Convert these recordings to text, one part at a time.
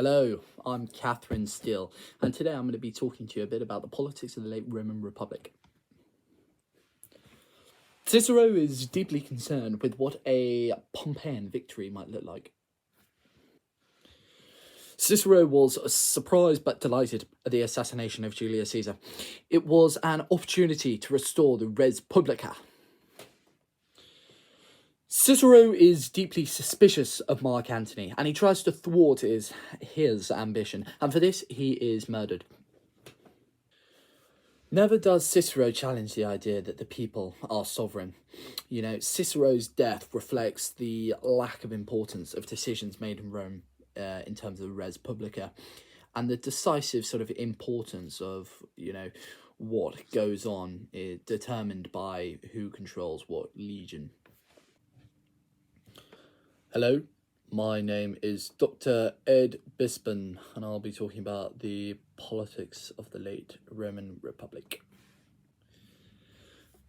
Hello, I'm Catherine Steele, and today I'm going to be talking to you a bit about the politics of the late Roman Republic. Cicero is deeply concerned with what a Pompeian victory might look like. Cicero was surprised but delighted at the assassination of Julius Caesar. It was an opportunity to restore the res publica. Cicero is deeply suspicious of Mark Antony, and he tries to thwart his ambition, and for this he is murdered. Never does Cicero challenge the idea that the people are sovereign. Cicero's death reflects the lack of importance of decisions made in Rome in terms of the res publica, and the decisive sort of importance of, what goes on is determined by who controls what legion. Hello, my name is Dr. Ed Bispen, and I'll be talking about the politics of the late Roman Republic.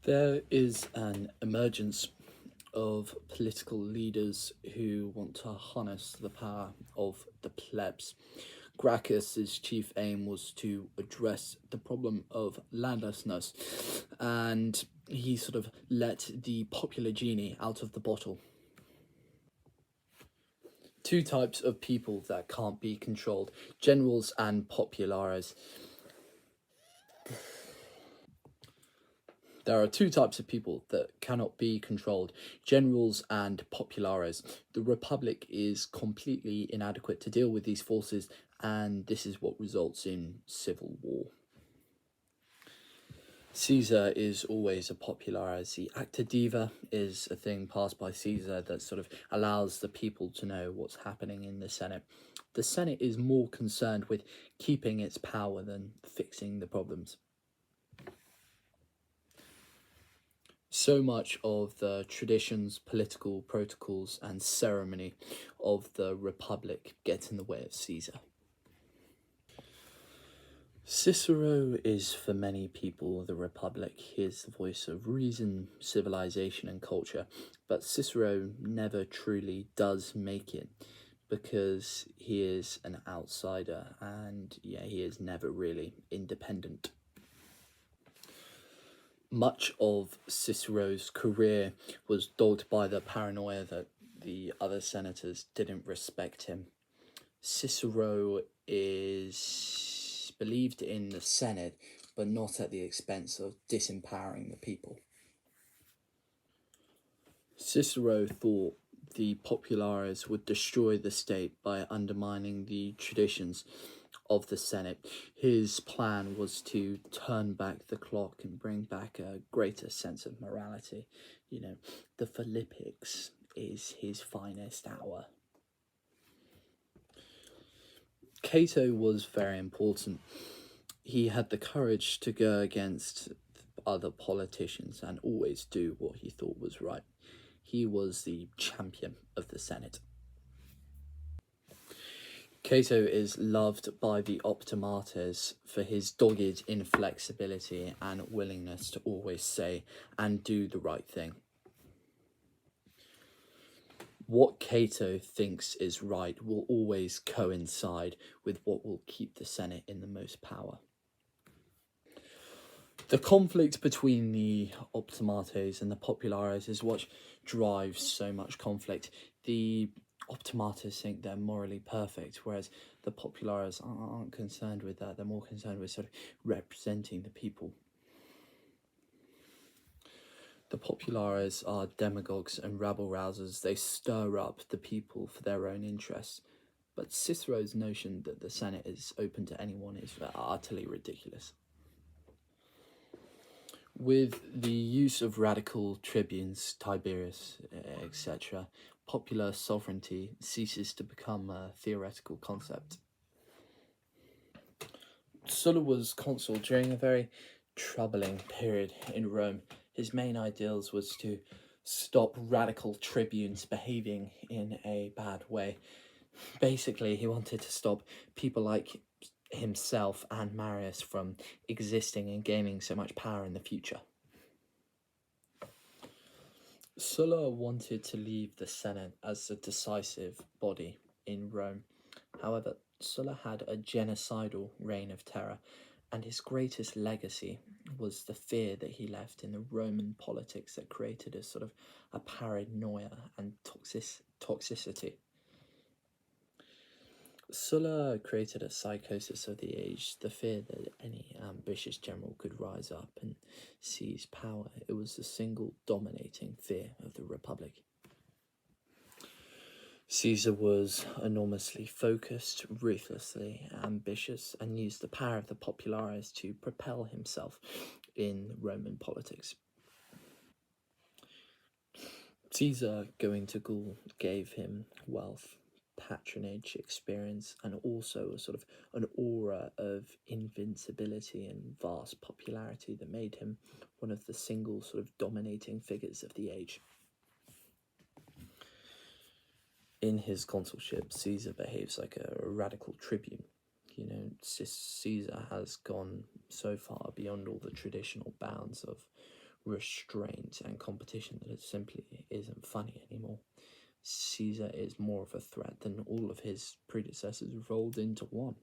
There is an emergence of political leaders who want to harness the power of the plebs. Gracchus's chief aim was to address the problem of landlessness, and he sort of let the popular genie out of the bottle. Two types of people that can't be controlled: generals and populares. There are two types of people that cannot be controlled: generals and populares. The Republic is completely inadequate to deal with these forces, and this is what results in civil war. Caesar is always a populares. The acta diva is a thing passed by Caesar that sort of allows the people to know what's happening in the Senate. The Senate is more concerned with keeping its power than fixing the problems. So much of the traditions, political protocols, and ceremony of the Republic get in the way of Caesar. Cicero is, for many people, the Republic. He is the voice of reason, civilization, and culture. But Cicero never truly does make it, because he is an outsider, and he is never really independent. Much of Cicero's career was dogged by the paranoia that the other senators didn't respect him. Cicero is believed in the Senate, but not at the expense of disempowering the people. Cicero thought the populares would destroy the state by undermining the traditions of the Senate. His plan was to turn back the clock and bring back a greater sense of morality. The Philippics is his finest hour. Cato was very important. He had the courage to go against other politicians and always do what he thought was right. He was the champion of the Senate. Cato is loved by the optimates for his dogged inflexibility and willingness to always say and do the right thing. What Cato thinks is right will always coincide with what will keep the Senate in the most power. The conflict between the optimates and the populares is what drives so much conflict. The optimates think they're morally perfect, whereas the populares aren't concerned with that. They're more concerned with sort of representing the people. The populares are demagogues and rabble-rousers. They stir up the people for their own interests. But Cicero's notion that the Senate is open to anyone is utterly ridiculous. With the use of radical tribunes, Tiberius, etc., popular sovereignty ceases to become a theoretical concept. Sulla was consul during a very troubling period in Rome. His main ideals was to stop radical tribunes behaving in a bad way. Basically, he wanted to stop people like himself and Marius from existing and gaining so much power in the future. Sulla wanted to leave the Senate as a decisive body in Rome. However, Sulla had a genocidal reign of terror, and his greatest legacy was the fear that he left in the Roman politics that created a sort of a paranoia and toxicity. Sulla created a psychosis of the age, the fear that any ambitious general could rise up and seize power. It was the single dominating fear of the Republic. Caesar was enormously focused, ruthlessly ambitious, and used the power of the populares to propel himself in Roman politics. Caesar going to Gaul gave him wealth, patronage, experience, and also a sort of an aura of invincibility and vast popularity that made him one of the single sort of dominating figures of the age. In his consulship, Caesar behaves like a radical tribune. You know, Caesar has gone so far beyond all the traditional bounds of restraint and competition that it simply isn't funny anymore. Caesar is more of a threat than all of his predecessors rolled into one.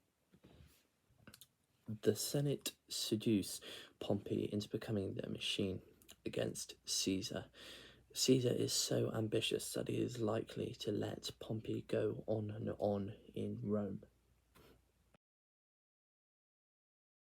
The Senate seduce Pompey into becoming their machine against Caesar. Caesar is so ambitious that he is likely to let Pompey go on and on in Rome.